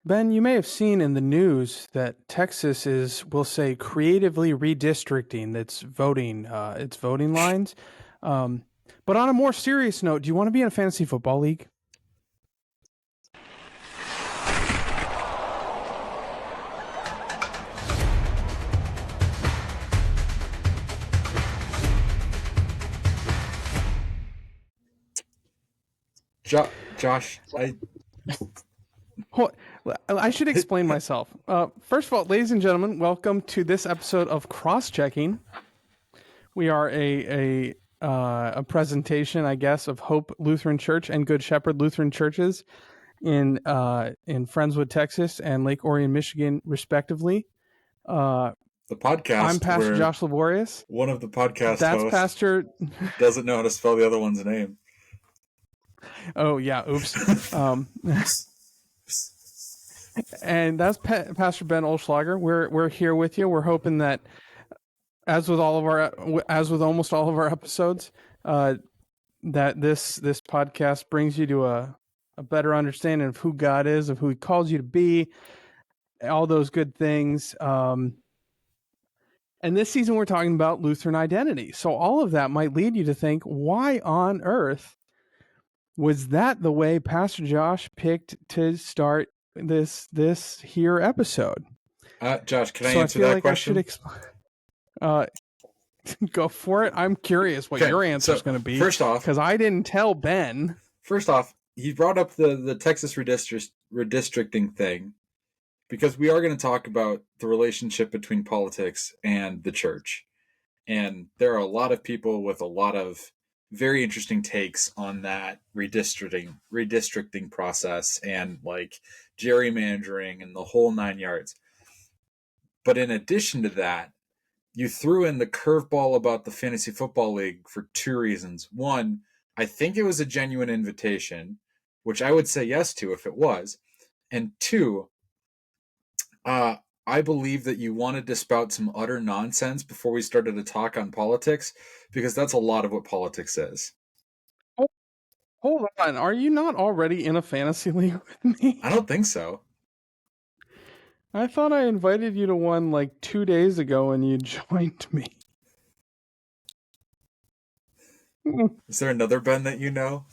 Ben, you may have seen in the news that Texas is, we'll say, creatively redistricting its voting lines. Um, but on a more serious note, do you want to be in a fantasy football league? Josh, I should explain myself. First of all, ladies and gentlemen, welcome to this episode of Cross Checking. We are a presentation, I guess, of Hope Lutheran Church and Good Shepherd Lutheran Churches in Friendswood, Texas, and Lake Orion, Michigan, respectively. the podcast. I'm Pastor Josh Laborious. One of the podcast That's hosts Pastor doesn't know how to spell the other one's name. Oh yeah, oops. And that's Pastor Ben Olschlager. We're here with you. We're hoping that, as with almost all of our episodes, that this podcast brings you to a better understanding of who God is, of who He calls you to be, all those good things. And this season, we're talking about Lutheran identity. So all of that might lead you to think, why on earth was that the way Pastor Josh picked to start this here episode? Josh, can I answer that question? Go for it. I'm curious what your answer is going to be. First off, because I didn't tell Ben. First off, he brought up the Texas redistricting thing because we are going to talk about the relationship between politics and the church. And there are a lot of people with a lot of very interesting takes on that redistricting process and like gerrymandering and the whole 9 yards. But in addition to that, you threw in the curveball about the fantasy football league for two reasons. One, I think it was a genuine invitation, which I would say yes to if it was. And two, I believe that you wanted to spout some utter nonsense before we started to talk on politics, because that's a lot of what politics is. Hold on. Are you not already in a fantasy league with me? I don't think so. I thought I invited you to one like 2 days ago and you joined me. Is there another Ben that you know?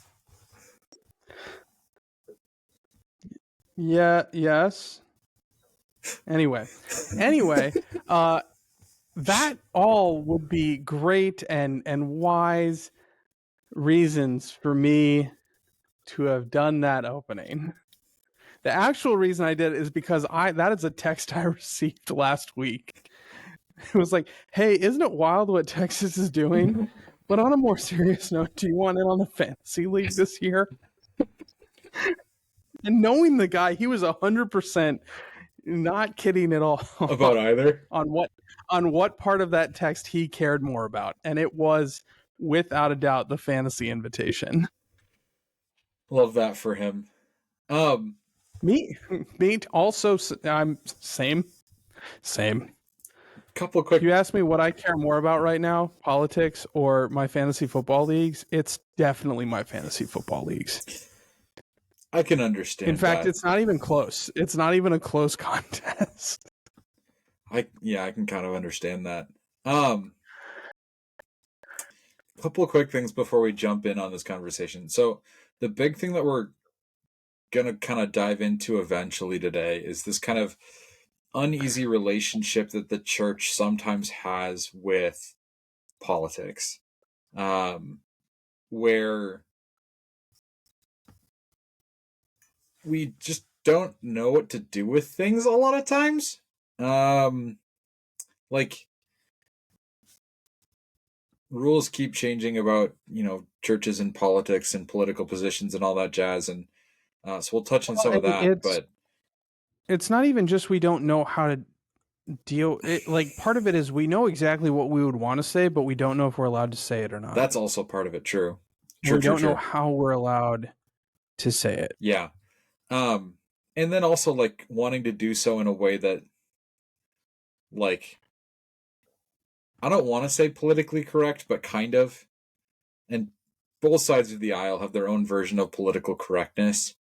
Yeah, yes. Anyway, that all would be great and wise reasons for me to have done that opening. The actual reason I did it is because that is a text I received last week. It was like, hey, isn't it wild what Texas is doing? But on a more serious note, do you want in on the fantasy league this year? And knowing the guy, he was 100% not kidding at all about either on what part of that text he cared more about, and it was without a doubt the fantasy invitation. Love that for him. Me also. I'm same. Couple quick. You asked me what I care more about right now, politics or my fantasy football leagues. It's definitely my fantasy football leagues. I can understand. In fact, it's not even close. It's not even a close contest. I can kind of understand that. Couple of quick things before we jump in on this conversation. So the big thing that we're gonna kind of dive into eventually today is this kind of uneasy relationship that the church sometimes has with politics, where we just don't know what to do with things a lot of times. Like rules keep changing about, churches and politics and political positions and all that jazz. And so we'll touch on some of that, but it's not even just we don't know how to deal. Like part of it is we know exactly what we would want to say, but we don't know if we're allowed to say it or not. That's also part of it. True. We don't know how we're allowed to say it. Yeah. And then also like wanting to do so in a way that, like, I don't want to say politically correct, but kind of. And both sides of the aisle have their own version of political correctness.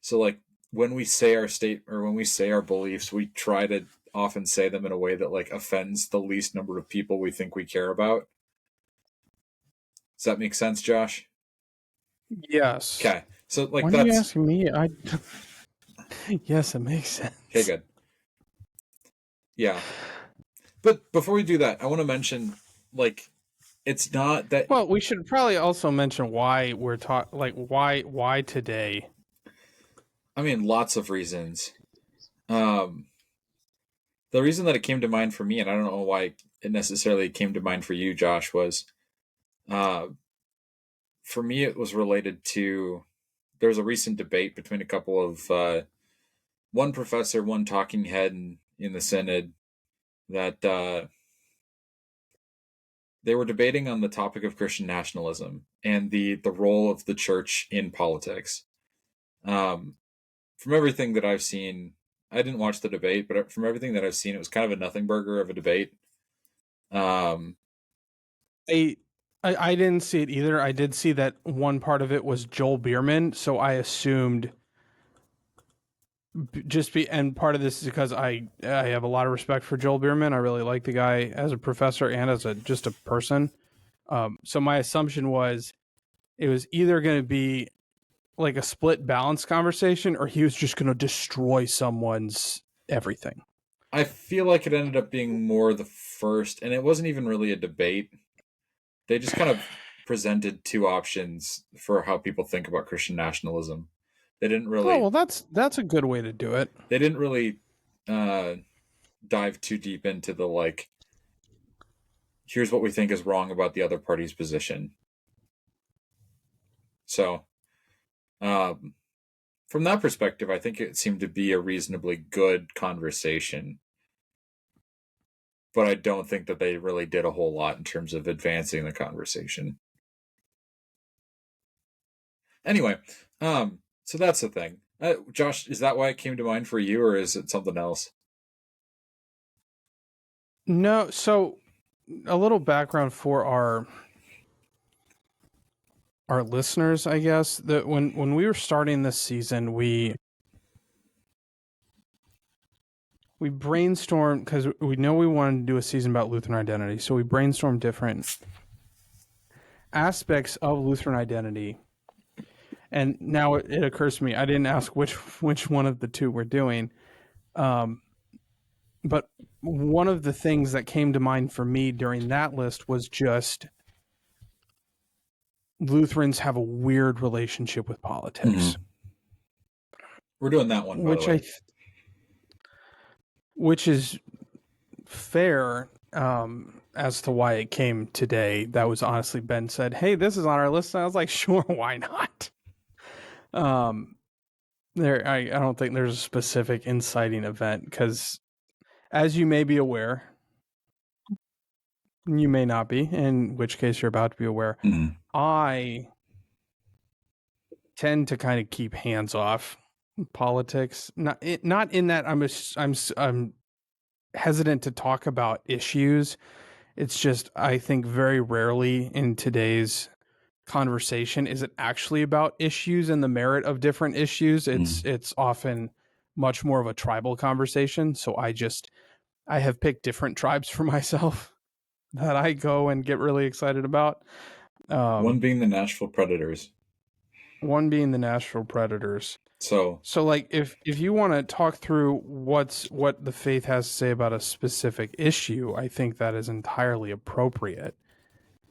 So like when we say our state or when we say our beliefs, we try to often say them in a way that like offends the least number of people we think we care about. Does that make sense, Josh? Yes. Okay. So like When are you that's asking me? Yes, it makes sense. okay, good. Yeah. But before we do that, I want to mention like it's not that Well, we should probably also mention why we're talking. Like, why today? I mean lots of reasons. Um the reason that it came to mind for me, and I don't know why it necessarily came to mind for you, Josh, was uh for me it was related to there was a recent debate between a couple of one professor, one talking head in the synod that they were debating on the topic of Christian nationalism and the role of the church in politics. Um, from everything that I've seen, I didn't watch the debate, but from everything that I've seen, it was kind of a nothing burger of a debate. Um, I, I didn't see it either. I did see that one part of it was Joel Bierman, so I assumed and part of this is because I have a lot of respect for Joel Bierman. I really like the guy as a professor and as a just a person. So my assumption was it was either going to be like a split balance conversation or he was just going to destroy someone's everything. I feel like it ended up being more the first, and it wasn't even really a debate. They just kind of presented two options for how people think about Christian nationalism. They didn't Oh, really well, that's a good way to do it. they didn't really uh, dive too deep into the like here's what we think is wrong about the other party's position. So um, from that perspective, I think it seemed to be a reasonably good conversation, but I don't think that they really did a whole lot in terms of advancing the conversation. Anyway, so that's the thing. Josh, is that why it came to mind for you, or is it something else? No, so a little background for our listeners, I guess, that when we were starting this season, we brainstormed because we know we wanted to do a season about Lutheran identity. So we brainstormed different aspects of Lutheran identity. And now it occurs to me, I didn't ask which one of the two we're doing. But one of the things that came to mind for me during that list was just Lutherans have a weird relationship with politics, We're doing that one, by the which way. which is fair as to why it came today. That was honestly Ben said, "Hey, this is on our list." And I was like, "Sure, why not?" Um, I don't think there's a specific inciting event because, as you may be aware, you may not be, in which case you're about to be aware. Mm-hmm. I tend to kind of keep hands off politics. Not in that I'm hesitant to talk about issues. It's just I think very rarely in today's conversation is it actually about issues and the merit of different issues. It's often much more of a tribal conversation. So I have picked different tribes for myself that I go and get really excited about. One being the Nashville Predators. One being the Nashville Predators. So So like if you want to talk through what the faith has to say about a specific issue, I think that is entirely appropriate.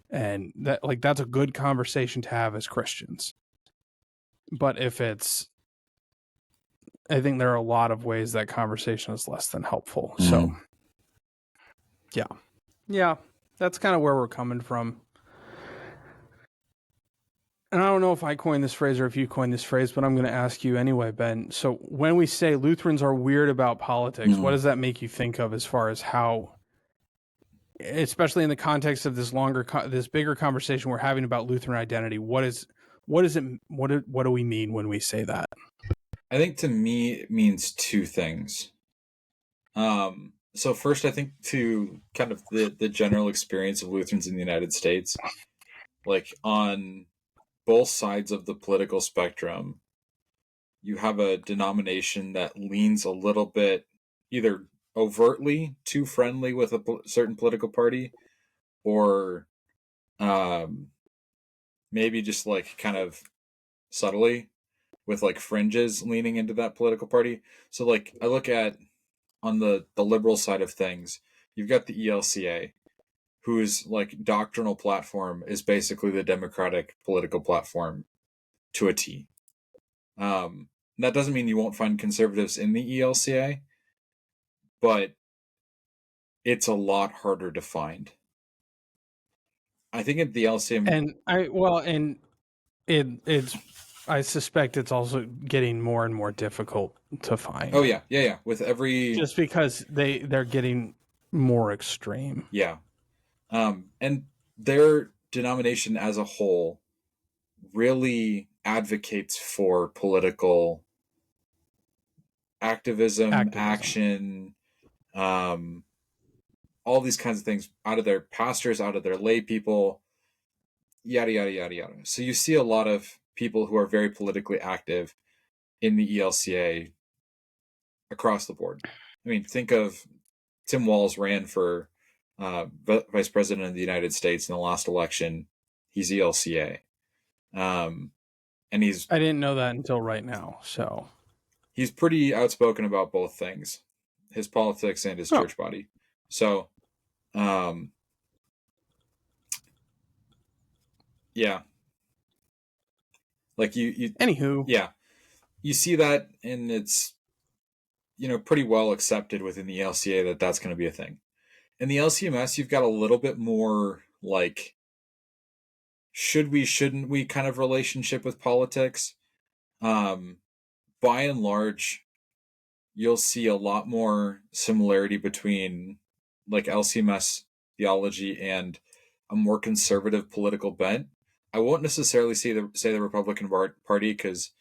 And that's a good conversation to have as Christians. But if it's I think there are a lot of ways that conversation is less than helpful. So yeah. Yeah, that's kind of where we're coming from. And I don't know if I coined this phrase or if you coined this phrase, but I'm going to ask you anyway, Ben. So when we say Lutherans are weird about politics, what does that make you think of as far as how, especially in the context of this bigger conversation we're having about Lutheran identity, what do we mean when we say that? I think to me it means two things. So first, I think to kind of the general experience of Lutherans in the United States, like on both sides of the political spectrum, you have a denomination that leans a little bit either overtly too friendly with a certain political party, or um, maybe just like kind of subtly with like fringes leaning into that political party. So like I look at on the liberal side of things, you've got the ELCA, whose like doctrinal platform is basically the Democratic political platform to a T. That doesn't mean you won't find conservatives in the ELCA, but it's a lot harder to find. I think at the LCA, And it's I suspect it's also getting more and more difficult to find. oh yeah, with every just because they're getting more extreme. yeah, and their denomination as a whole really advocates for political activism, action, all these kinds of things out of their pastors, out of their lay people, yada yada yada yada. So you see a lot of people who are very politically active in the ELCA across the board. I mean, think of Tim Walz ran for vice president of the United States in the last election. He's ELCA, and I didn't know that until right now. So he's pretty outspoken about both things, his politics and his church body. So, yeah, like you anywho, yeah, you see that, and it's pretty well accepted within the LCA that that's going to be a thing. In the LCMS, you've got a little bit more like should we, shouldn't we kind of relationship with politics. By and large, you'll see a lot more similarity between like LCMS theology and a more conservative political bent. I won't necessarily say the Republican Party, because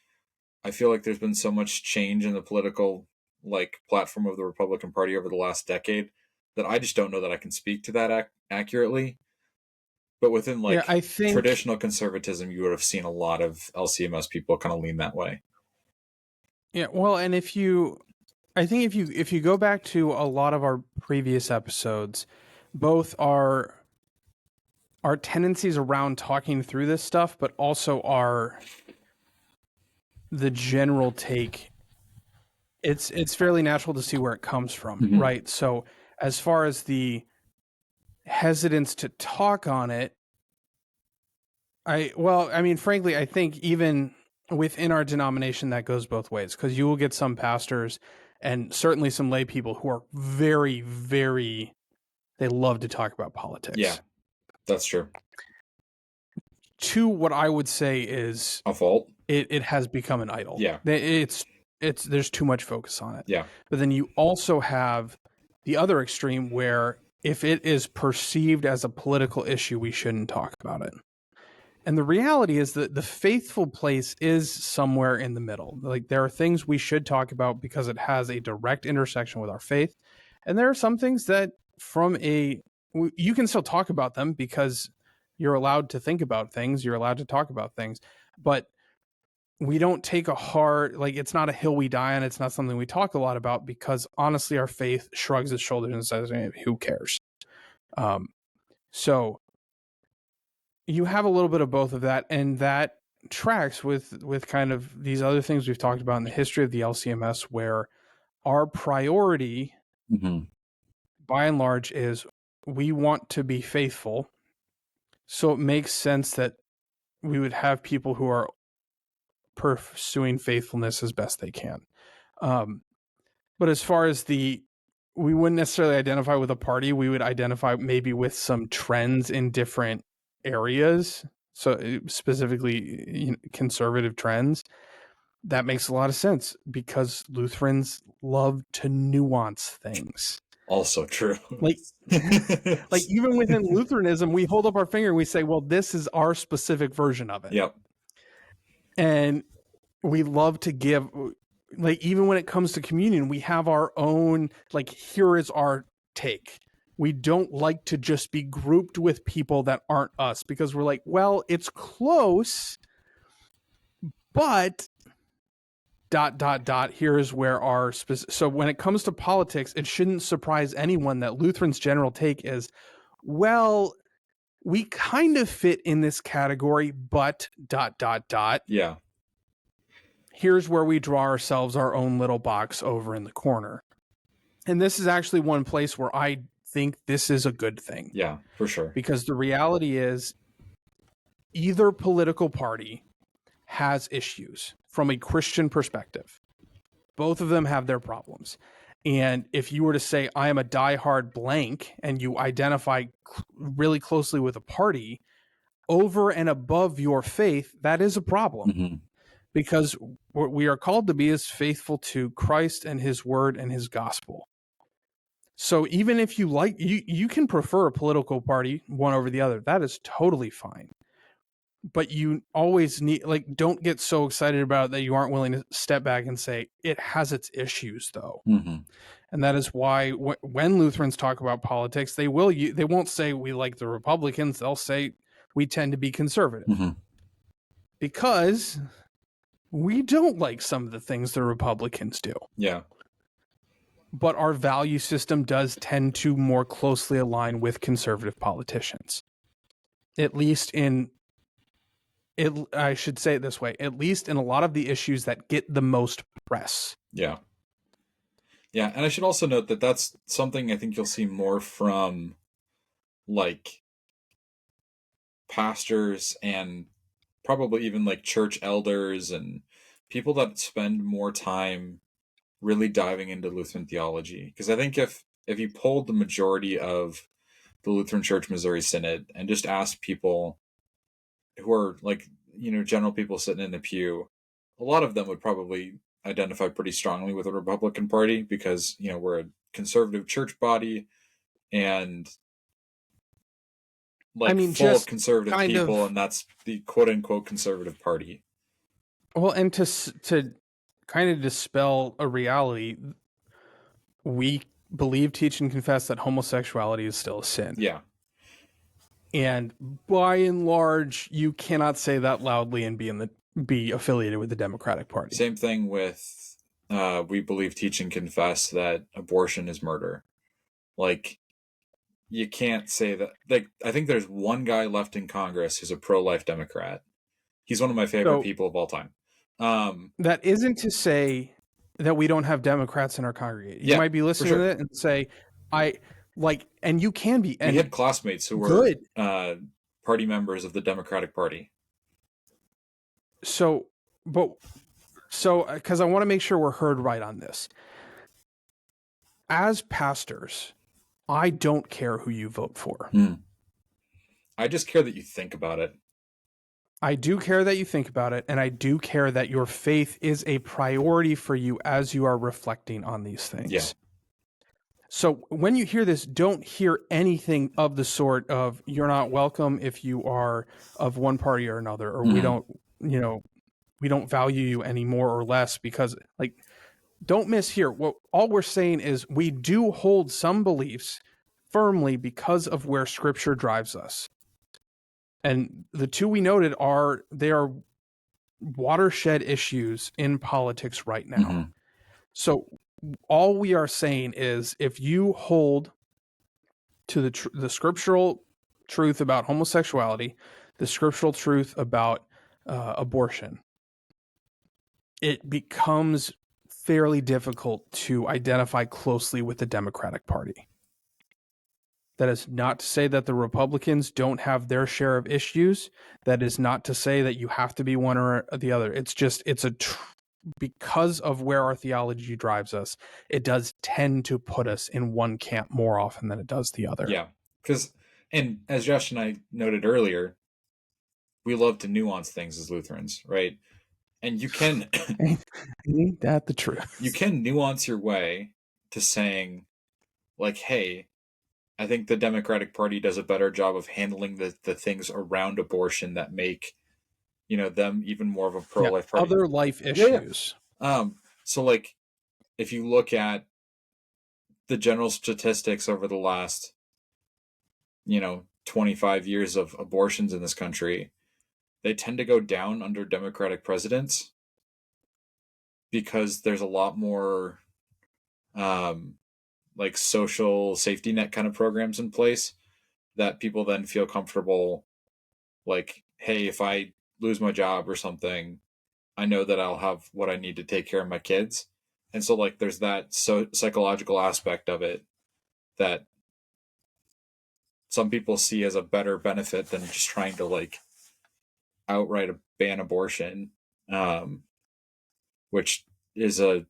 I feel like there's been so much change in the political like platform of the Republican Party over the last decade that I just don't know that I can speak to that accurately. But within like I think traditional conservatism, you would have seen a lot of LCMS people kind of lean that way. Yeah, well, and if you go back to a lot of our previous episodes, both our tendencies around talking through this stuff, but also the general take, it's fairly natural to see where it comes from, right? So as far as the hesitance to talk on it, frankly, I think even within our denomination that goes both ways, because you will get some pastors and certainly some lay people who are very, very, they love to talk about politics. Yeah, that's true. To what I would say is a fault. It has become an idol. Yeah, it's there's too much focus on it. Yeah, but then you also have the other extreme where if it is perceived as a political issue, we shouldn't talk about it. And the reality is that the faithful place is somewhere in the middle. Like there are things we should talk about because it has a direct intersection with our faith. And there are some things that you can still talk about them because you're allowed to think about things. You're allowed to talk about things, but we don't take it's not a hill we die on. It's not something we talk a lot about because honestly, our faith shrugs its shoulders and says, hey, who cares? So you have a little bit of both of that, and that tracks with kind of these other things we've talked about in the history of the LCMS, where our priority, by and large, is we want to be faithful. So it makes sense that we would have people who are pursuing faithfulness as best they can. But as far as we wouldn't necessarily identify with a party, we would identify maybe with some trends in different areas. So specifically conservative trends. That makes a lot of sense because Lutherans love to nuance things. Also true. Like even within Lutheranism, we hold up our finger and we say, well, this is our specific version of it. Yep. And we love to give, like, even when it comes to communion, we have our own, like, here is our take. We don't like to just be grouped with people that aren't us because we're like, well, it's close, but Here's where our so when it comes to politics, it shouldn't surprise anyone that Lutherans' general take is, well, we kind of fit in this category, but ... Yeah. Here's where we draw ourselves our own little box over in the corner. And this is actually one place where I think this is a good thing. Yeah, for sure. Because the reality is either political party has issues from a Christian perspective. Both of them have their problems. And if you were to say, I am a diehard blank, and you identify really closely with a party over and above your faith, that is a problem. Mm-hmm. Because what we are called to be is faithful to Christ and his word and his gospel. So even if you like, you can prefer a political party one over the other. That is totally fine. But you always need, like, don't get so excited about it that you aren't willing to step back and say, it has its issues, though. Mm-hmm. And that is why when Lutherans talk about politics, they won't say we like the Republicans. They'll say we tend to be conservative. Mm-hmm. Because we don't like some of the things the Republicans do. Yeah. But our value system does tend to more closely align with conservative politicians. At least I should say it this way, at least in a lot of the issues that get the most press. Yeah. Yeah, and I should also note that that's something I think you'll see more from, like, pastors and probably even, like, church elders and people that spend more time really diving into Lutheran theology. Because I think if you polled the majority of the Lutheran Church Missouri Synod and just asked people who are, like, general people sitting in the pew, a lot of them would probably identify pretty strongly with the Republican Party because, we're a conservative church body and, like, full of conservative people, and that's the quote-unquote conservative party. Well, and to kind of dispel a reality, we believe, teach, and confess that homosexuality is still a sin. Yeah. And by and large, you cannot say that loudly and be affiliated with the Democratic Party. Same thing with we believe, teach, and confess that abortion is murder. Like, you can't say that. Like, I think there's one guy left in Congress who's a pro-life Democrat. He's one of my favorite people of all time. That isn't to say that we don't have Democrats in our congregation. You might be listening to it and say, and you can be. And we had classmates who were party members of the Democratic Party. So, because I want to make sure we're heard right on this. As pastors, I don't care who you vote for. I just care that you think about it. I do care that you think about it, and I do care that your faith is a priority for you as you are reflecting on these things. Yeah. So when you hear this, don't hear anything of the sort of, you're not welcome if you are of one party or another, or we don't value you any more or less because, like, don't mishear. All we're saying is we do hold some beliefs firmly because of where Scripture drives us. And the two we noted are watershed issues in politics right now. Mm-hmm. So all we are saying is if you hold to the scriptural truth about homosexuality, the scriptural truth about abortion, it becomes fairly difficult to identify closely with the Democratic Party. That is not to say that the Republicans don't have their share of issues. That is not to say that you have to be one or the other. It's just, because of where our theology drives us, it does tend to put us in one camp more often than it does the other. Yeah, and as Josh and I noted earlier, we love to nuance things as Lutherans, right? And you can... Ain't that the truth? You can nuance your way to saying, like, hey, I think the Democratic Party does a better job of handling the things around abortion that make, them even more of a pro-life party. Other life issues. Yeah. So, like, if you look at the general statistics over the last, 25 years of abortions in this country, they tend to go down under Democratic presidents because there's a lot more like social safety net kind of programs in place that people then feel comfortable, like, hey, if I lose my job or something, I know that I'll have what I need to take care of my kids. And so like there's that psychological aspect of it that some people see as a better benefit than just trying to like outright ban abortion, which is a,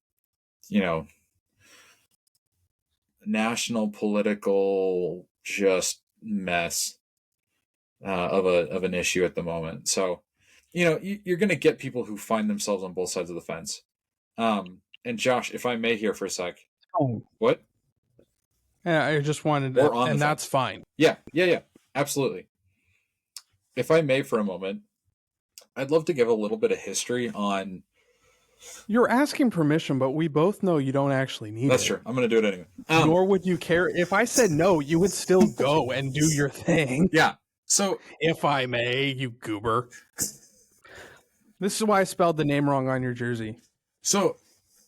you know, national political just mess of an issue at the moment. So, you know, you're going to get people who find themselves on both sides of the fence. And Josh, if I may here for a sec, Oh, what? yeah, I just wanted Or to, on the and fence. that's fine. Yeah, absolutely. If I may for a moment, I'd love to give a little bit of history on. You're asking permission, but we both know you don't actually need That's it. true. I'm going to do it anyway. Nor would you care if I said no. You would still go and do your thing. Yeah. So, if I may, you goober. This is why I spelled the name wrong on your jersey. So,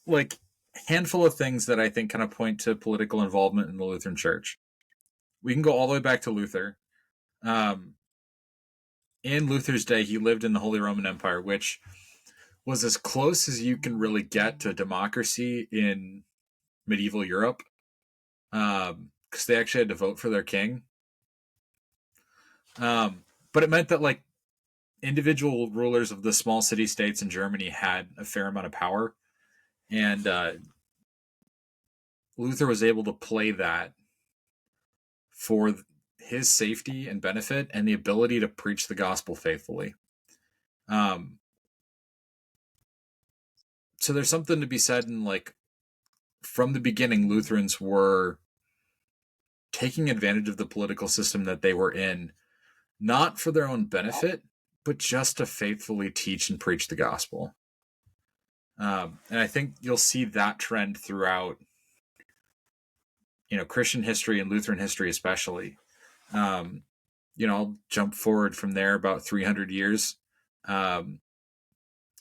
like, handful of things that I think kind of point to political involvement in the Lutheran Church. We can go all the way back to Luther. In Luther's day, he lived in the Holy Roman Empire, which was as close as you can really get to democracy in medieval Europe, because they actually had to vote for their king. But it meant that like individual rulers of the small city states in Germany had a fair amount of power, and Luther was able to play that for his safety and benefit and the ability to preach the gospel faithfully. So there's something to be said in like, from the beginning, Lutherans were taking advantage of the political system that they were in, not for their own benefit, but just to faithfully teach and preach the gospel. And I think you'll see that trend throughout, you know, Christian history and Lutheran history especially. You know, I'll jump forward from there about 300 years.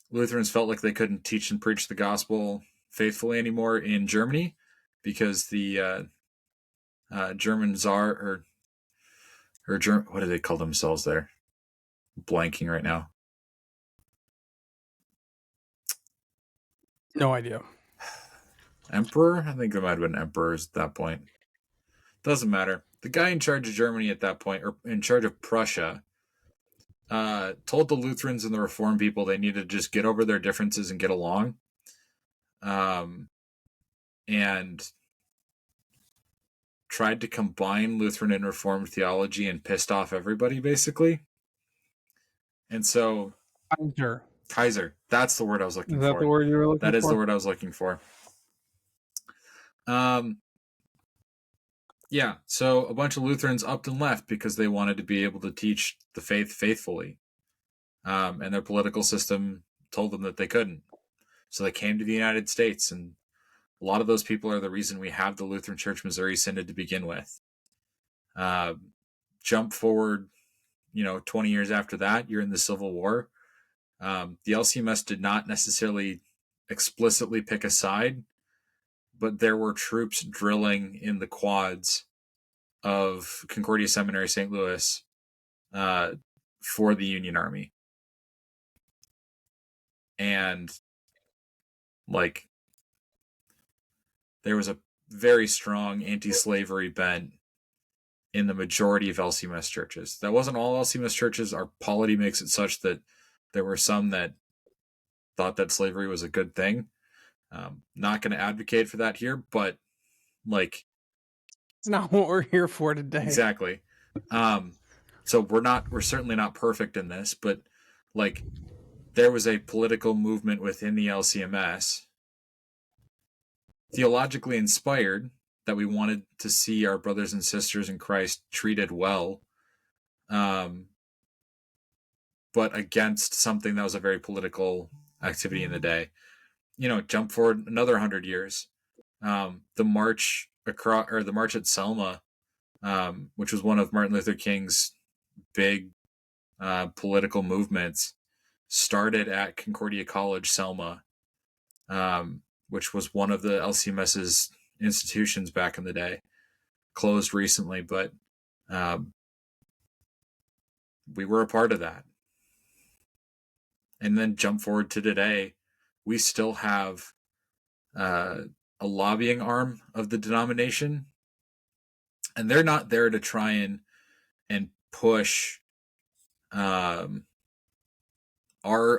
Lutherans felt like they couldn't teach and preach the gospel faithfully anymore in Germany because the German Tsar or what do they call themselves there? Blanking right now. No idea. Emperor? I think there might have been emperors at that point. Doesn't matter. The guy in charge of Germany at that point, or in charge of Prussia, told the Lutherans and the Reformed people they needed to just get over their differences and get along. And tried to combine Lutheran and Reformed theology and pissed off everybody, basically. And so... Kaiser. That's the word I was looking for. Is that the word you were looking for? That is the word I was looking for. Yeah, so a bunch of Lutherans upped and left because they wanted to be able to teach the faith faithfully. And their political system told them that they couldn't. So they came to the United States, and a lot of those people are the reason we have the Lutheran Church Missouri Synod to begin with. Jump forward, 20 years after that, you're in the Civil War. The LCMS did not necessarily explicitly pick a side, but there were troops drilling in the quads of Concordia Seminary, St. Louis, for the Union Army. And, there was a very strong anti-slavery bent in the majority of LCMS churches. That wasn't all LCMS churches. Our polity makes it such that there were some that thought that slavery was a good thing. Not going to advocate for that here, but it's not what we're here for today. Exactly. So we're certainly not perfect in this, but there was a political movement within the LCMS, theologically inspired, that we wanted to see our brothers and sisters in Christ treated well, but against something that was a very political activity in the day. Jump forward another 100 years. The march at Selma, which was one of Martin Luther King's big political movements, started at Concordia College, Selma, which was one of the LCMS's institutions back in the day, closed recently, but we were a part of that. And then jump forward to today, we still have a lobbying arm of the denomination, and they're not there to try and push our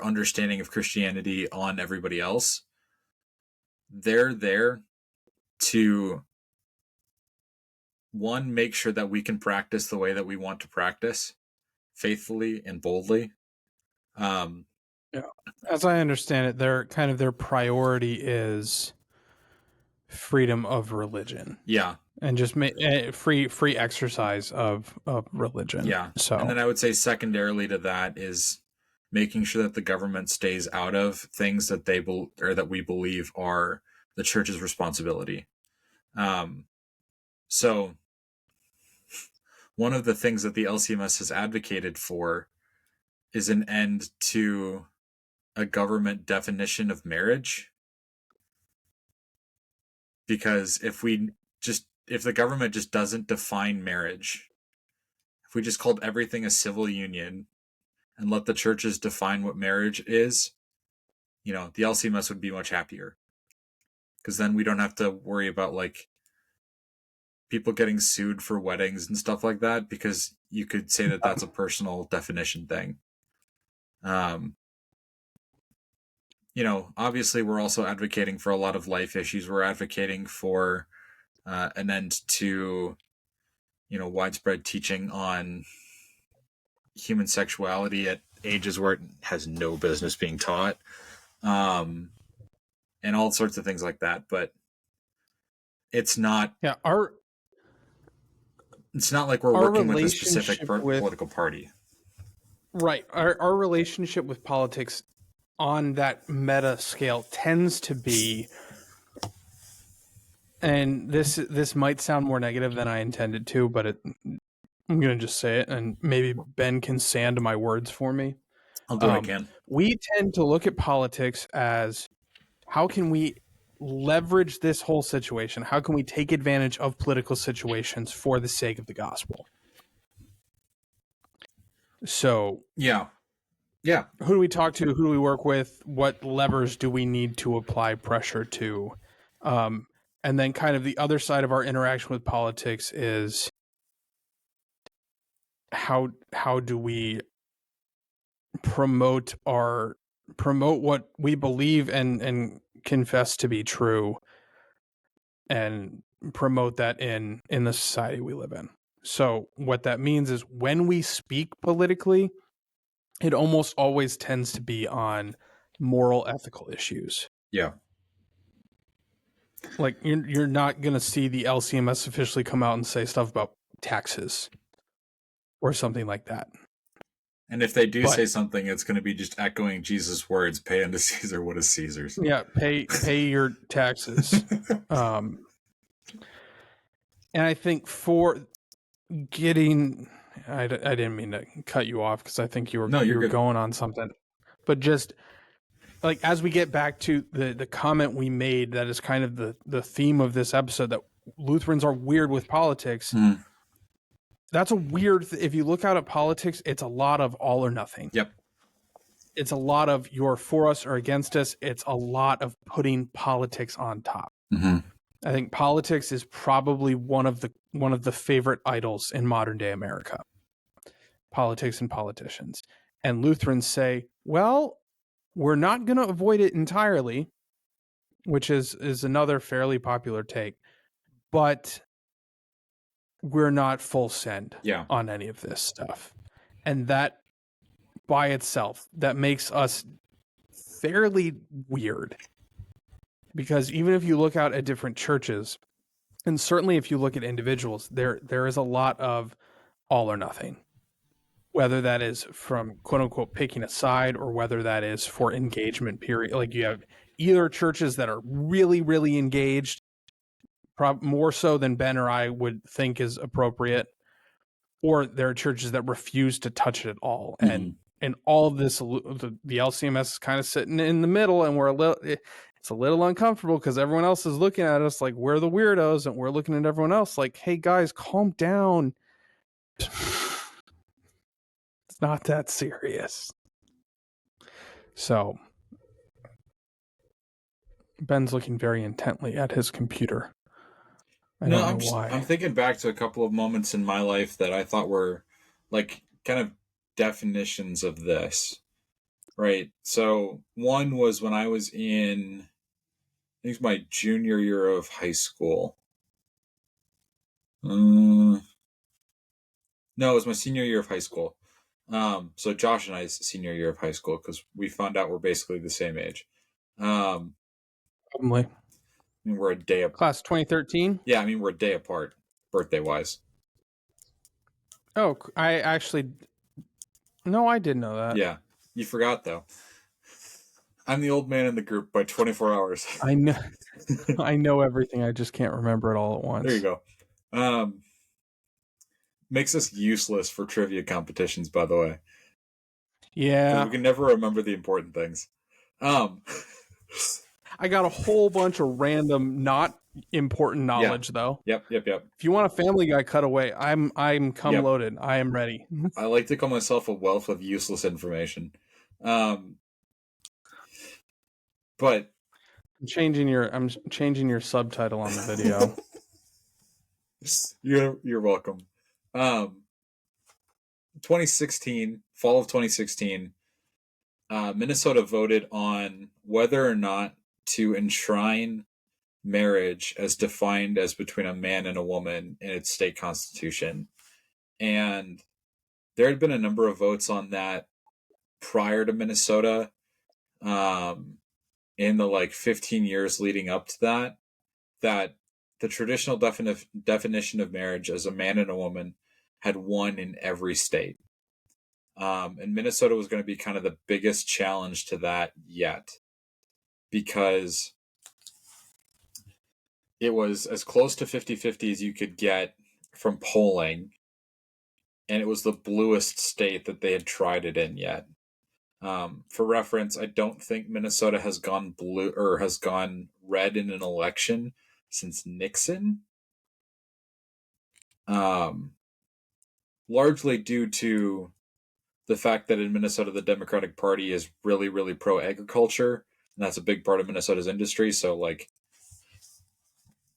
understanding of Christianity on everybody else. They're there to, one, make sure that we can practice the way that we want to practice faithfully and boldly. Yeah. As I understand it, their priority is freedom of religion. Yeah. And just free exercise of religion. Yeah. So, and then I would say secondarily to that is making sure that the government stays out of things that that we believe are the church's responsibility. So one of the things that the LCMS has advocated for is an end to a government definition of marriage. Because if the government just doesn't define marriage, if we just called everything a civil union and let the churches define what marriage is, the LCMS would be much happier. Because then we don't have to worry about people getting sued for weddings and stuff like that, because you could say that that's a personal definition thing. Obviously we're also advocating for a lot of life issues. We're advocating for an end to, widespread teaching on human sexuality at ages where it has no business being taught, and all sorts of things like that. But it's not. Yeah, it's not like we're working with a specific political party. Right. Our relationship with politics on that meta scale tends to be, and this might sound more negative than I intended to, but I'm going to just say it, and maybe Ben can sand my words for me. I'll do what I can. We tend to look at politics as, how can we leverage this whole situation? How can we take advantage of political situations for the sake of the gospel? So yeah. Who do we talk to? Who do we work with? What levers do we need to apply pressure to? And then kind of the other side of our interaction with politics is, how do we promote what we believe and confess to be true, and promote that in the society we live in. So what that means is, when we speak politically, it almost always tends to be on moral, ethical issues. Yeah. Like, you're not going to see the LCMS officially come out and say stuff about taxes or something like that. And if they do say something, it's going to be just echoing Jesus' words: "Pay unto Caesar what is Caesar's." Yeah, pay your taxes. And I think for getting, I didn't mean to cut you off, because I think you were going on something. But just as we get back to the comment we made, that is kind of the theme of this episode, that Lutherans are weird with politics. That's a weird if you look out at politics, it's a lot of all or nothing. Yep. It's a lot of you're for us or against us. It's a lot of putting politics on top. Mm-hmm. I think politics is probably one of the favorite idols in modern day America. Politics and politicians. And Lutherans say, well, we're not going to avoid it entirely, which is another fairly popular take, but we're not full send on any of this stuff. And that by itself, that makes us fairly weird. Because even if you look out at different churches, and certainly if you look at individuals, there is a lot of all or nothing. Whether that is from quote unquote picking a side, or whether that is for engagement period. Like, you have either churches that are really, really engaged, more so than Ben or I would think is appropriate, or there are churches that refuse to touch it at all. Mm-hmm. And all of this, the LCMS is kind of sitting in the middle, and we're a little, it's a little uncomfortable because everyone else is looking at us like we're the weirdos, and we're looking at everyone else like, hey guys, calm down. It's not that serious. So Ben's looking very intently at his computer. I No, don't know why. I'm thinking back to a couple of moments in my life that I thought were like kind of definitions of this. Right. So one was when I was in, I think it's my junior year of high school. No, it was my senior year of high school. So Josh and I's senior year of high school, because we found out we're basically the same age. Probably. I mean, we're a day apart. Class 2013? Yeah, I mean, we're a day apart, birthday wise. Oh, I actually. No, I did know that. Yeah. You forgot, though. I'm the old man in the group by 24 hours. I know. I know everything. I just can't remember it all at once. There you go. Makes us useless for trivia competitions, by the way. Yeah. We can never remember the important things. I got a whole bunch of random, not important knowledge though. Yep. If you want a Family Guy cutaway, I'm loaded. I am ready. I like to call myself a wealth of useless information. But I'm changing your subtitle on the video. You're welcome. 2016, fall of 2016, Minnesota voted on whether or not to enshrine marriage as defined as between a man and a woman in its state constitution. And there had been a number of votes on that prior to Minnesota, in the 15 years leading up to that the traditional definition of marriage as a man and a woman had won in every state. And Minnesota was going to be kind of the biggest challenge to that yet, because it was as close to 50-50 as you could get from polling, and it was the bluest state that they had tried it in yet. For reference, I don't think Minnesota has gone blue or has gone red in an election since Nixon. Largely due to the fact that in Minnesota, the Democratic Party is really, really pro-agriculture, and that's a big part of Minnesota's industry. So,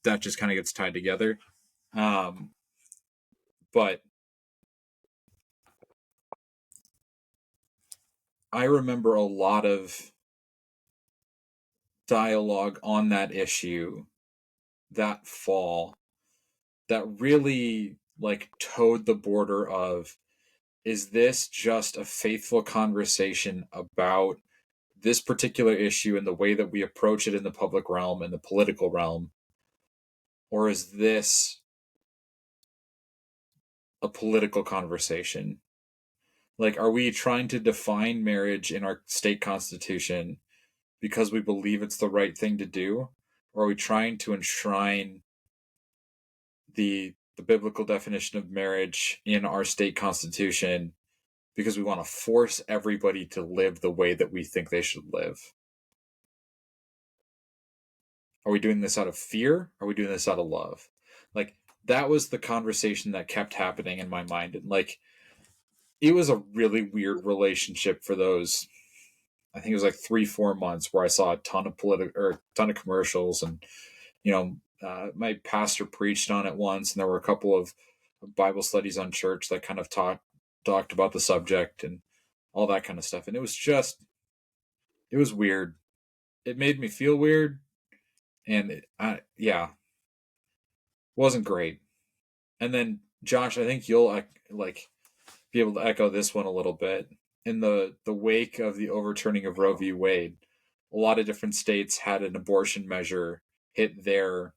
that just kind of gets tied together. But I remember a lot of dialogue on that issue that fall that really towed the border of, is this just a faithful conversation about this particular issue and the way that we approach it in the public realm and the political realm, or is this a political conversation? Are we trying to define marriage in our state constitution because we believe it's the right thing to do, or are we trying to enshrine the biblical definition of marriage in our state constitution because we want to force everybody to live the way that we think they should live? Are we doing this out of fear? Are we doing this out of love? That was the conversation that kept happening in my mind. And it was a really weird relationship for those, I think it was 3-4 months, where I saw a ton of commercials, and my pastor preached on it once, and there were a couple of Bible studies on church that kind of talked about the subject and all that kind of stuff. And it was weird. It made me feel weird, and wasn't great. And then Josh, I think you'll be able to echo this one a little bit. In the wake of the overturning of Roe v. Wade, a lot of different states had an abortion measure hit their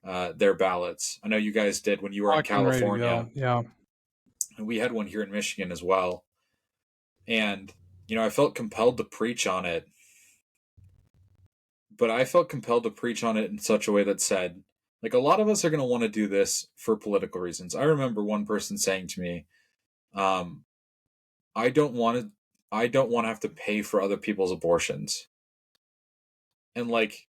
ballots. I know you guys did when you were in California. Yeah. And we had one here in Michigan as well. And, I felt compelled to preach on it. But I felt compelled to preach on it in such a way that said, a lot of us are going to want to do this for political reasons. I remember one person saying to me, I don't want to have to pay for other people's abortions. And like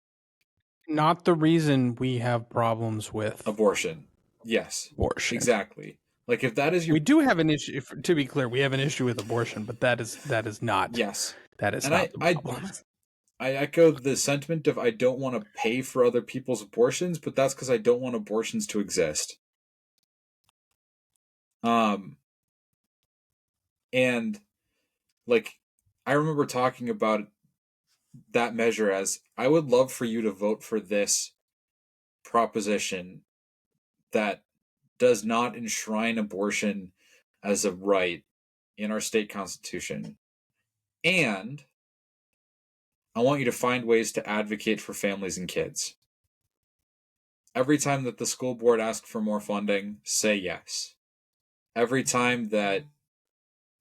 Not the reason we have problems with abortion. Yes. abortion. Exactly. Like if that is your We do have an issue. To be clear, we have an issue with abortion, but that is not yes. And not the problem. I echo the sentiment of I don't want to pay for other people's abortions, but that's because I don't want abortions to exist. And like I remember talking about that measure as I would love for you to vote for this proposition that does not enshrine abortion as a right in our state constitution. And I want you to find ways to advocate for families and kids. Every time that the school board asks for more funding, say yes. Every time that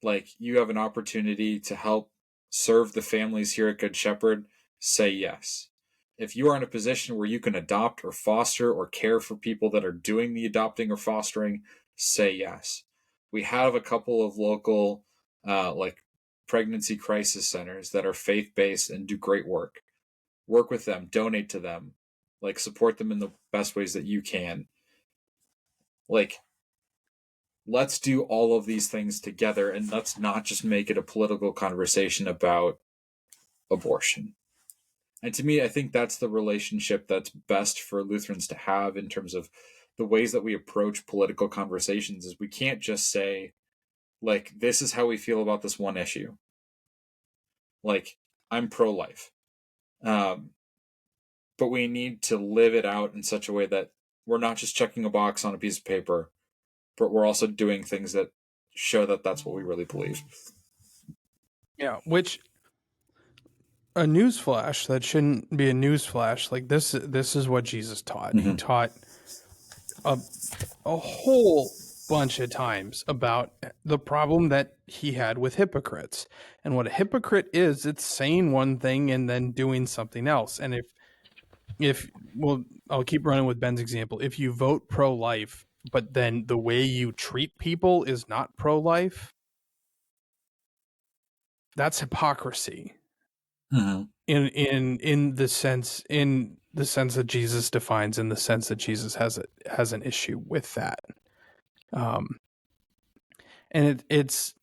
like you have an opportunity to help serve the families here at Good Shepherd, say yes. If you are in a position where you can adopt or foster or care for people that are doing the adopting or fostering, say yes. We have a couple of local like pregnancy crisis centers that are faith-based and do great work. Work with them, donate to them, like support them in the best ways that you can. Like let's do all of these things together and let's not just make it a political conversation about abortion. And to me, I think that's the relationship that's best for Lutherans to have in terms of the ways that we approach political conversations is we can't just say, like, this is how we feel about this one issue. Like, I'm pro-life. But we need to live it out in such a way that we're not just checking a box on a piece of paper, but we're also doing things that show that that's what we really believe. Yeah, which a newsflash that shouldn't be a newsflash. Like this is what Jesus taught. Mm-hmm. He taught a whole bunch of times about the problem that he had with hypocrites. And what a hypocrite is, it's saying one thing and then doing something else. And if well, I'll keep running with Ben's example. If you vote pro-life, but then the way you treat people is not pro-life, that's hypocrisy. Mm-hmm. In the sense that Jesus defines, in the sense that Jesus has an issue with that. And it's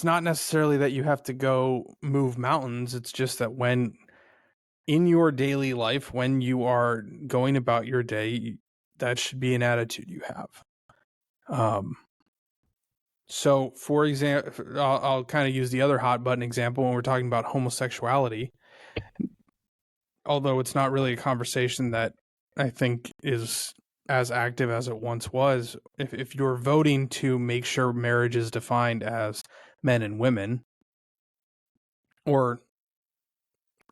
not necessarily that you have to go move mountains. It's just that when in your daily life, when you are going about your day, that should be an attitude you have. So for example, I'll kind of use the other hot button example when we're talking about homosexuality. Although it's not really a conversation that I think is as active as it once was. If you're voting to make sure marriage is defined as men and women, or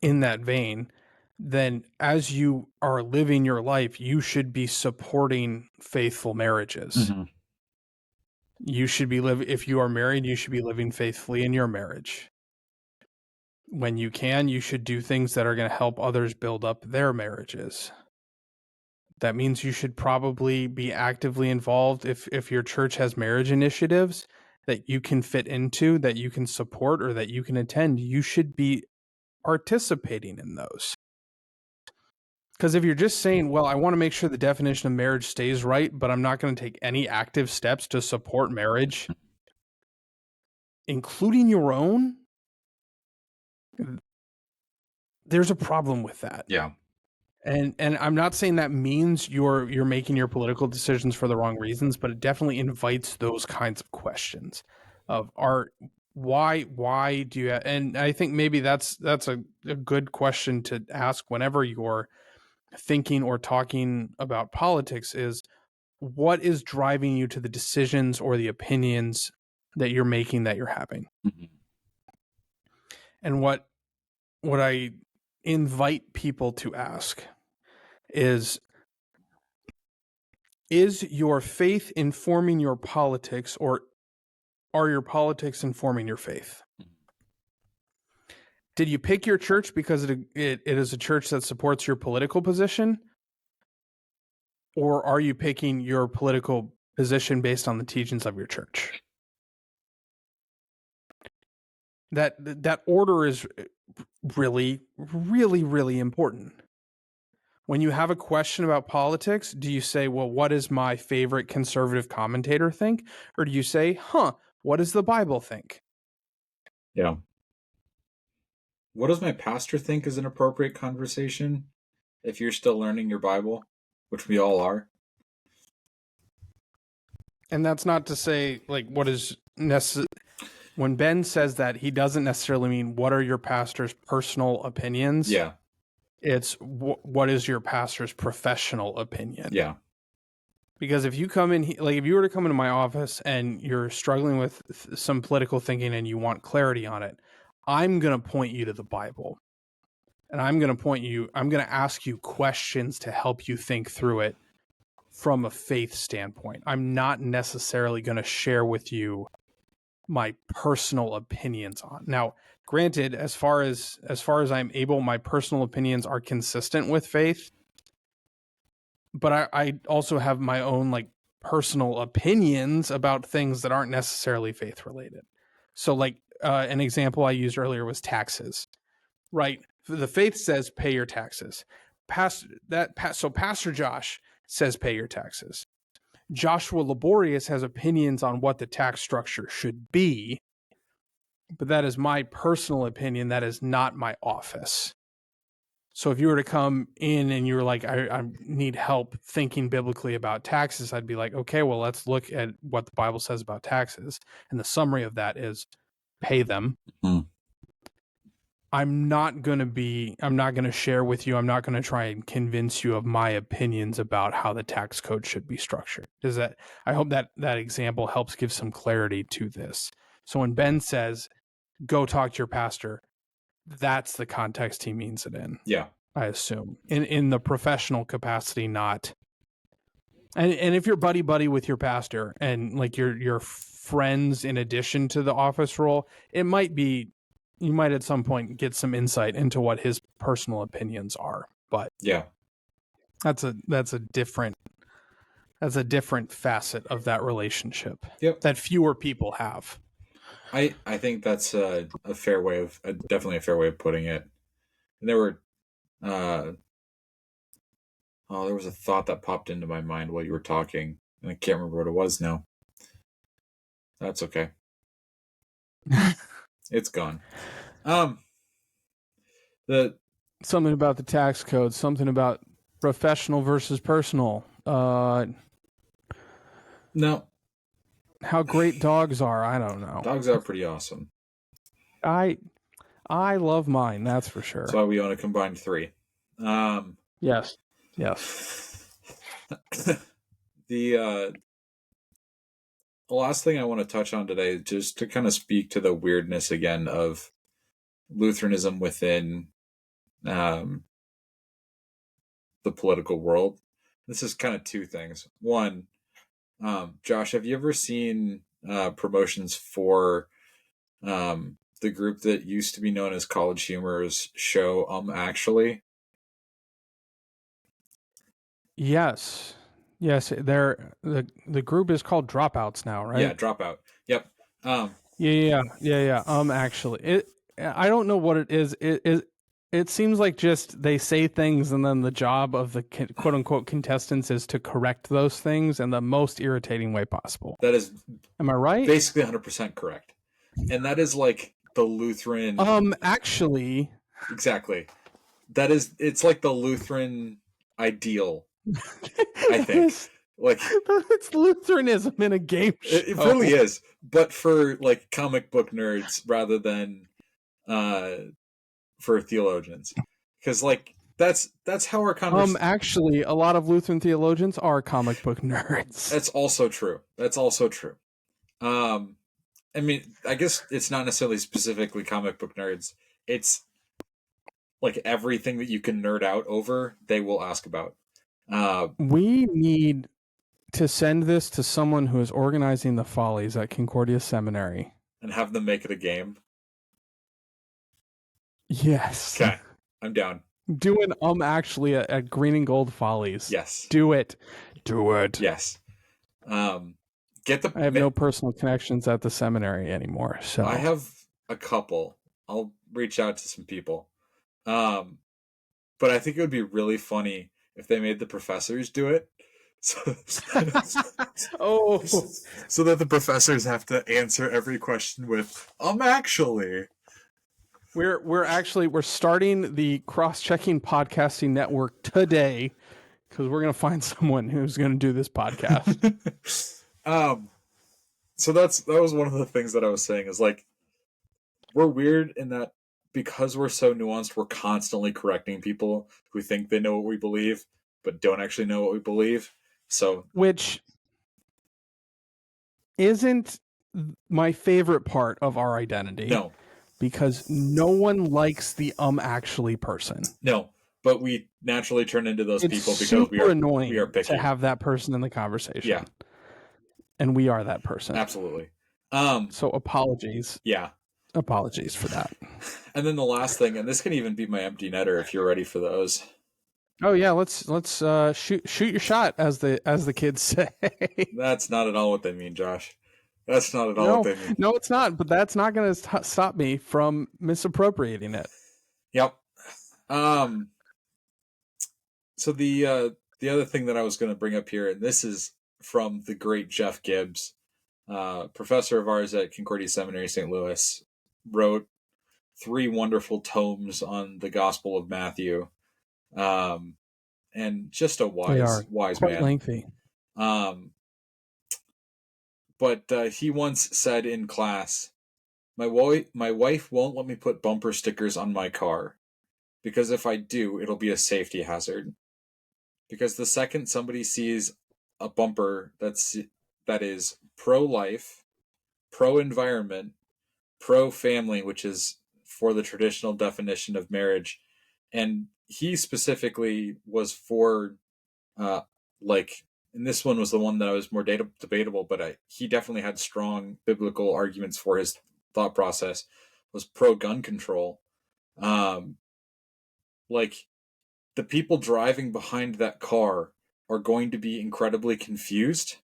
in that vein, then as you are living your life, you should be supporting faithful marriages. Mm-hmm. You should be if you are married, you should be living faithfully in your marriage. When you can, you should do things that are going to help others build up their marriages. That means you should probably be actively involved if your church has marriage initiatives that you can fit into, that you can support, or that you can attend. You should be participating in those. Because if you're just saying, well, I want to make sure the definition of marriage stays right, but I'm not going to take any active steps to support marriage, including your own, there's a problem with that. Yeah. And I'm not saying that means you're making your political decisions for the wrong reasons, but it definitely invites those kinds of questions of why do you and I think maybe that's a good question to ask whenever you're thinking or talking about politics is what is driving you to the decisions or the opinions that you're making, that you're having. Mm-hmm. And what I invite people to ask is your faith informing your politics, or are your politics informing your faith? Did you pick your church because it is a church that supports your political position? Or are you picking your political position based on the teachings of your church? That order is really, really, really important. When you have a question about politics, do you say, well, what does my favorite conservative commentator think? Or do you say, what does the Bible think? Yeah. What does my pastor think is an appropriate conversation if you're still learning your Bible, which we all are? And that's not to say, like, what is necessary. When Ben says that, he doesn't necessarily mean what are your pastor's personal opinions. Yeah. It's what is your pastor's professional opinion. Yeah. Because if you come in, like if you were to come into my office and you're struggling with some political thinking and you want clarity on it, I'm going to point you to the Bible. And I'm going to ask you questions to help you think through it from a faith standpoint. I'm not necessarily going to share with you my personal opinions on. Now, granted, as far as I'm able, my personal opinions are consistent with faith, but I also have my own like personal opinions about things that aren't necessarily faith related. So like an example I used earlier was taxes, right? The faith says pay your taxes. So Pastor Josh says pay your taxes. Joshua Laborious has opinions on what the tax structure should be, but that is my personal opinion. That is not my office. So if you were to come in and you were like, I need help thinking biblically about taxes, I'd be like, okay, well, let's look at what the Bible says about taxes. And the summary of that is pay them. Mm. I'm not going to share with you. I'm not going to try and convince you of my opinions about how the tax code should be structured. I hope that example helps give some clarity to this. So when Ben says, go talk to your pastor, that's the context he means it in. Yeah. I assume in the professional capacity, not. And if you're buddy with your pastor and like your friends in addition to the office role, it might be, you might at some point get some insight into what his personal opinions are. But yeah, that's a different facet of that relationship. Yep. That fewer people have. I think that's a fair way of definitely a fair way of putting it. And there were there was a thought that popped into my mind while you were talking, and I can't remember what it was now. That's okay. It's gone. Something about the tax code, something about professional versus personal. No. How great dogs are, I don't know. Dogs are pretty awesome. I love mine, that's for sure. That's why we own a combined 3. Yes. The last thing I want to touch on today, just to kind of speak to the weirdness again of Lutheranism within the political world. This is kind of 2 things. One, Josh, have you ever seen promotions for the group that used to be known as College Humor's show, Actually? Yes. They're the group is called Dropouts now, right? Yeah, Dropout. Yep. Yeah. Actually, I don't know what it is. It seems like just they say things and then the job of the quote unquote contestants is to correct those things in the most irritating way possible. That is, am I right? Basically 100% correct. And that is like the Lutheran. Actually. Exactly. It's like the Lutheran ideal. I think. Like it's Lutheranism in a game show. It really is, but for like comic book nerds rather than for theologians, because like that's how our conversation. Actually, a lot of Lutheran theologians are comic book nerds. That's also true. I mean, I guess it's not necessarily specifically comic book nerds. It's like everything that you can nerd out over, they will ask about. We need to send this to someone who is organizing the Follies at Concordia Seminary. And have them make it a game? Yes. Okay, I'm down. Do an actually at Green and Gold Follies. Yes. Do it. Yes. I have no personal connections at the seminary anymore, so I have a couple. I'll reach out to some people. But I think it would be really funny if they made the professors do it. So, Oh, so that the professors have to answer every question with actually. we're starting the cross-checking podcasting network today because we're gonna find someone who's gonna do this podcast. So that was one of the things that I was saying is like, we're weird in that because we're so nuanced, we're constantly correcting people who think they know what we believe but don't actually know what we believe. So, Which isn't my favorite part of our identity. No. Because no one likes the actually person. No. But we naturally turn into those It's people because super annoying we are picky to have that person in the conversation. Yeah. And we are that person. Absolutely. So apologies. Yeah. Apologies for that. And then the last thing, and this can even be my empty netter if you're ready for those. Oh yeah, let's shoot your shot, as the kids say. That's not at all what they mean, Josh. That's not at all what they mean. No, it's not. But that's not going to stop me from misappropriating it. Yep. So the other thing that I was going to bring up here, and this is from the great Jeff Gibbs, professor of ours at Concordia Seminary, St. Louis, wrote 3 wonderful tomes on the Gospel of Matthew, and just a wise quite man. Lengthy. But he once said in class, my wife won't let me put bumper stickers on my car, because if I do, it'll be a safety hazard. Because the second somebody sees a bumper that is pro-life, pro-environment, pro-family, which is for the traditional definition of marriage, and he specifically was for, and this one was the one that was more debatable, but he definitely had strong biblical arguments for his thought process, was pro-gun control. The people driving behind that car are going to be incredibly confused.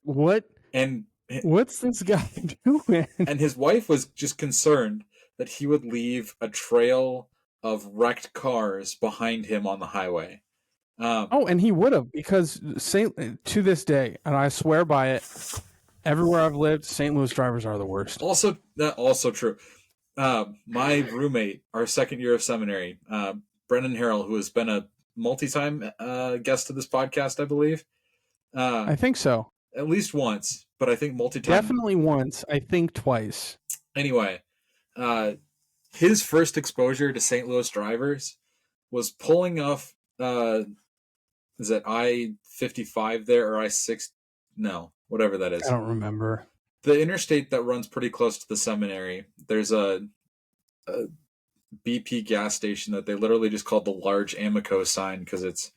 What? And what's this guy doing? And his wife was just concerned that he would leave a trail of wrecked cars behind him on the highway. And he would have, because to this day, and I swear by it, everywhere I've lived, St. Louis drivers are the worst. Also true. My roommate, our second year of seminary, Brendan Harrell, who has been a multi-time guest of this podcast, I believe. I think so. At least once, but I think multi-time. Definitely once. I think twice. Anyway, his first exposure to St. Louis drivers was pulling off, is it I-55 there, or I-6? No, whatever that is. I don't remember. The interstate that runs pretty close to the seminary, there's a BP gas station that they literally just called the large Amico sign because it's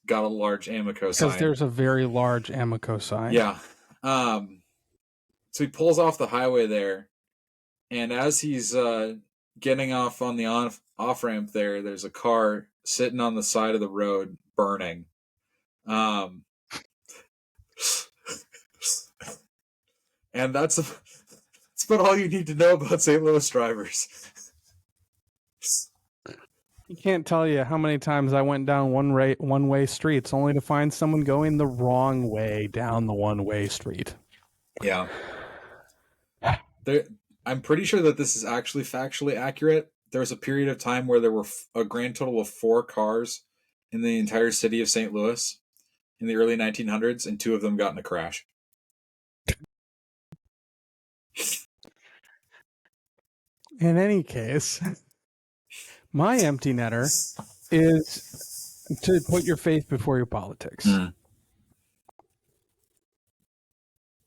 got a large Amico sign. Because there's a very large Amico sign. Yeah. So he pulls off the highway there, and as he's getting off on the off-ramp there's a car sitting on the side of the road burning. And that's about all you need to know about St. Louis drivers. I can't tell you how many times I went down one-way streets only to find someone going the wrong way down the one-way street. Yeah. I'm pretty sure that this is actually factually accurate. There was a period of time where there were a grand total of 4 cars in the entire city of St. Louis in the early 1900s, and 2 of them got in a crash. In any case, my empty netter is to put your faith before your politics.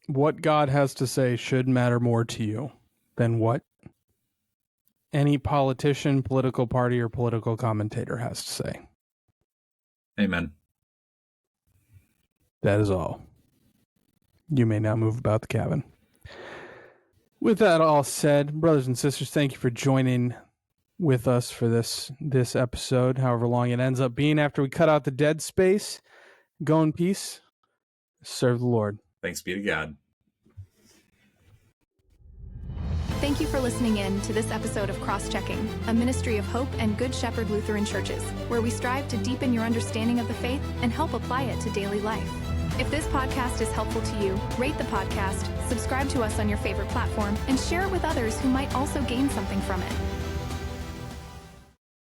What God has to say should matter more to you than what any politician, political party, or political commentator has to say. Amen. That is all. You may now move about the cabin. With that all said, brothers and sisters, thank you for joining with us for this episode, however long it ends up being after we cut out the dead space. Go in peace. Serve the Lord. Thanks be to God. Thank you for listening in to this episode of Cross-Checking, a ministry of Hope and Good Shepherd Lutheran churches, where we strive to deepen your understanding of the faith and help apply it to daily life. If this podcast is helpful to you, rate the podcast, subscribe to us on your favorite platform, and share it with others who might also gain something from it.